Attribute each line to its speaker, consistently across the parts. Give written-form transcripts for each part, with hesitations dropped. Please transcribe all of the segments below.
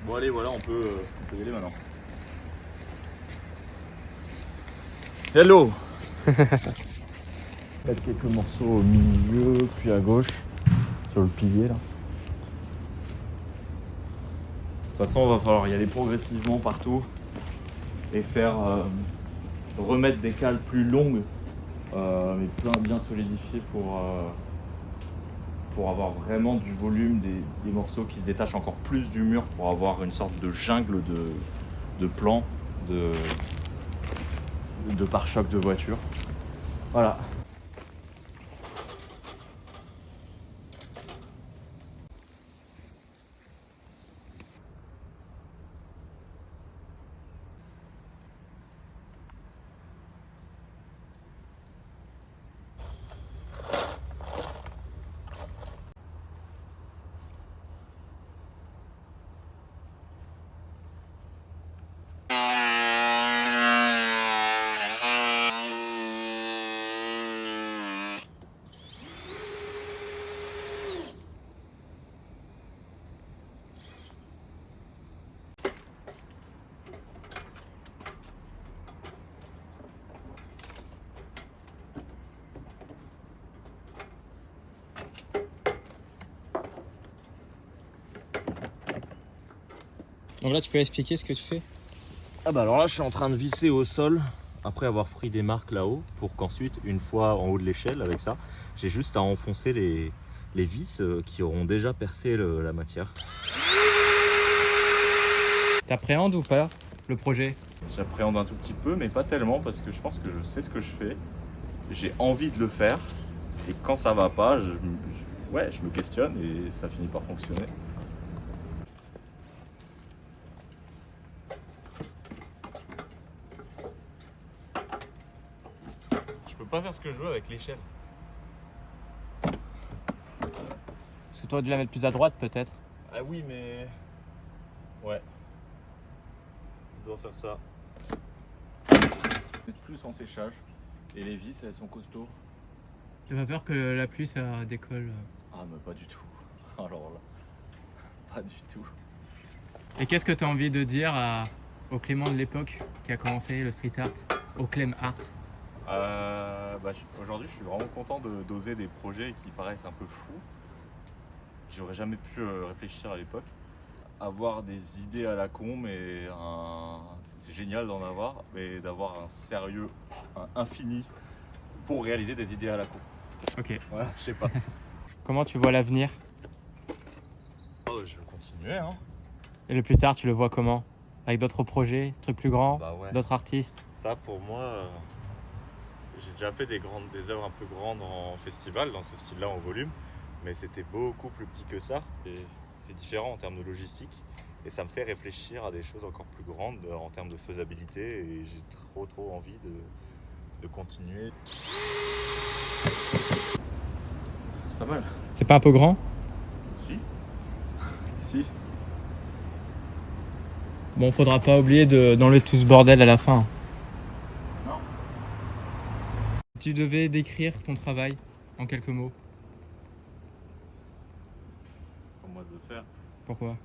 Speaker 1: Bon allez, voilà, on peut y aller maintenant. Hello. Faites quelques morceaux au milieu, puis à gauche, sur le pilier là. De toute façon, il va falloir y aller progressivement partout et faire remettre des cales plus longues, mais bien solidifiées pour avoir vraiment du volume, des morceaux qui se détachent encore plus du mur, pour avoir une sorte de jungle de plans, de pare-chocs de voiture. Voilà.
Speaker 2: Donc là, tu peux expliquer ce que tu fais?
Speaker 1: Ah bah alors là, je suis en train de visser au sol après avoir pris des marques là-haut, pour qu'ensuite, une fois en haut de l'échelle avec ça, j'ai juste à enfoncer les vis qui auront déjà percé la matière.
Speaker 2: T'appréhendes ou pas le projet?
Speaker 1: J'appréhende un tout petit peu, mais pas tellement, parce que je pense que je sais ce que je fais. J'ai envie de le faire, et quand ça va pas, je me questionne et ça finit par fonctionner. Je peux pas faire ce que je veux avec l'échelle.
Speaker 2: Parce que tu aurais dû la mettre plus à droite peut-être.
Speaker 1: Ah oui, mais... Ouais. Je dois faire ça. Mettre plus en séchage. Et les vis, elles sont costauds.
Speaker 2: T'as pas peur que la pluie ça décolle?
Speaker 1: Ah mais pas du tout. Alors là, pas du tout.
Speaker 2: Et qu'est-ce que tu as envie de dire au Clément de l'époque qui a commencé le street art, au Clem Art?
Speaker 1: Aujourd'hui, je suis vraiment content d'oser des projets qui paraissent un peu fous, que j'aurais jamais pu réfléchir à l'époque. Avoir des idées à la con, mais c'est génial d'en avoir, mais d'avoir un sérieux infini pour réaliser des idées à la con.
Speaker 2: Ok.
Speaker 1: Voilà, je sais pas.
Speaker 2: Comment tu vois l'avenir?
Speaker 1: Je vais continuer, hein.
Speaker 2: Et le plus tard, tu le vois comment? Avec d'autres projets, trucs plus grands,
Speaker 1: Bah ouais.
Speaker 2: d'autres artistes?
Speaker 1: Ça, pour moi, j'ai déjà fait des œuvres un peu grandes en festival, dans ce style-là, en volume, mais c'était beaucoup plus petit que ça. Et c'est différent en termes de logistique, et ça me fait réfléchir à des choses encore plus grandes en termes de faisabilité, et j'ai trop envie de continuer. C'est pas mal.
Speaker 2: C'est pas un peu grand?
Speaker 1: Si. Si.
Speaker 2: Bon, faudra pas oublier d'enlever tout ce bordel à la fin.
Speaker 1: Non.
Speaker 2: Tu devais décrire ton travail en quelques mots.
Speaker 1: Pour moi de le faire,
Speaker 2: Pourquoi?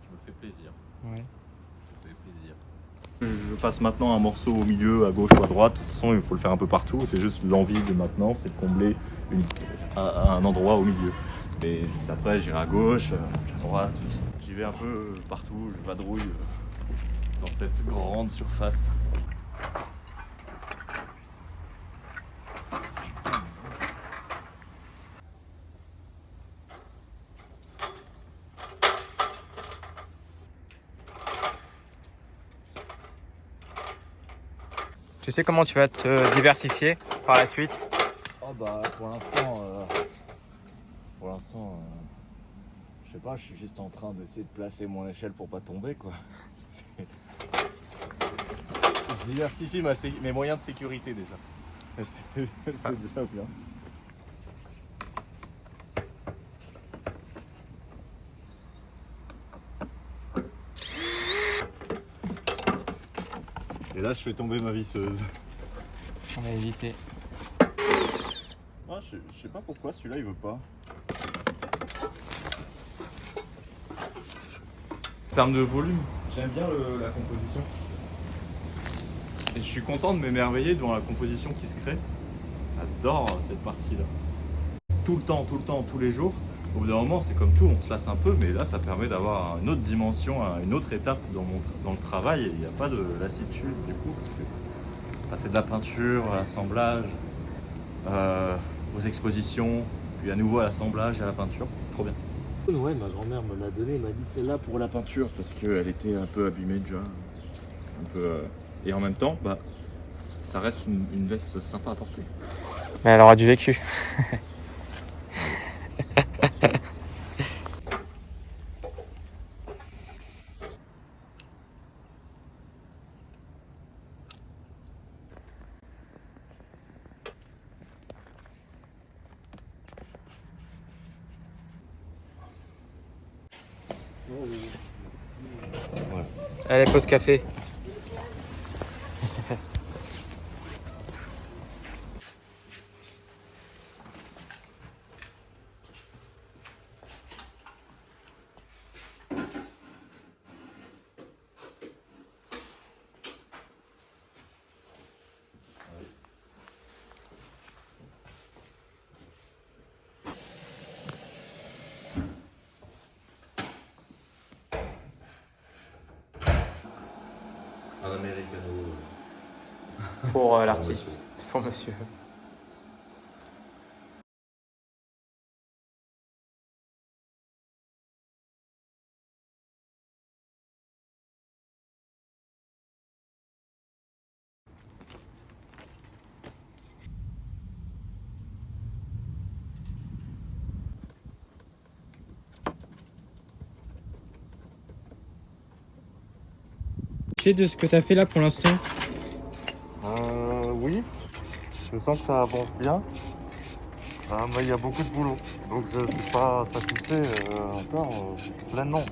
Speaker 1: je me fais plaisir.
Speaker 2: Ouais.
Speaker 1: Ça fait plaisir. Je fasse maintenant un morceau au milieu, à gauche ou à droite. De toute façon, il faut le faire un peu partout. C'est juste l'envie de maintenant, c'est de combler un endroit au milieu. Et juste après, j'irai à gauche, à droite. J'y vais un peu partout, je vadrouille dans cette grande surface.
Speaker 2: Tu sais comment tu vas te diversifier par la suite?
Speaker 1: Oh bah pour l'instant, je sais pas, je suis juste en train d'essayer de placer mon échelle pour pas tomber quoi. Je diversifie mes moyens de sécurité déjà. C'est déjà bien. Et là je fais tomber ma visseuse.
Speaker 2: On va éviter.
Speaker 1: Ah, je sais pas pourquoi celui-là il veut pas. termes de volume, j'aime bien la composition. Et je suis content de m'émerveiller devant la composition qui se crée. J'adore cette partie-là. Tout le temps, tous les jours. Au bout d'un moment, c'est comme tout, on se lasse un peu, mais là, ça permet d'avoir une autre dimension, une autre étape dans le travail. Et il n'y a pas de lassitude du coup, parce que passer de la peinture à l'assemblage, aux expositions, puis à nouveau à l'assemblage et à la peinture, c'est trop bien. Ouais, ma grand-mère me l'a donné, m'a dit celle-là pour la peinture, parce qu'elle était un peu abîmée déjà. Un peu, et en même temps, bah, ça reste une veste sympa à porter.
Speaker 2: Mais elle aura du vécu.
Speaker 1: Voilà.
Speaker 2: Allez, pause café.
Speaker 1: Un americano.
Speaker 2: Pour l'artiste, pour monsieur. De ce que tu as fait là pour l'instant?
Speaker 1: Oui, je sens que ça avance bien. Mais il y a beaucoup de boulot, donc je ne suis pas satisfait encore pleinement.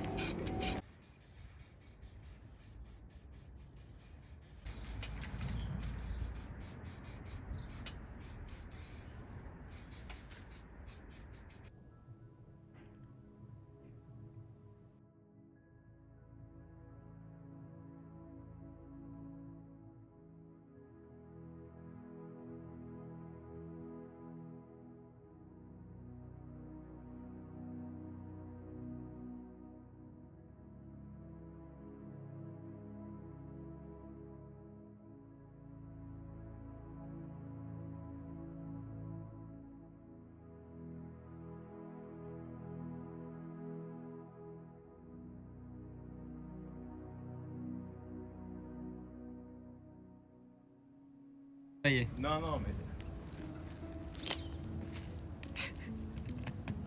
Speaker 2: Ça y est.
Speaker 1: Non, mais...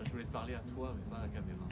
Speaker 1: Je voulais te parler à toi, mais pas à la caméra.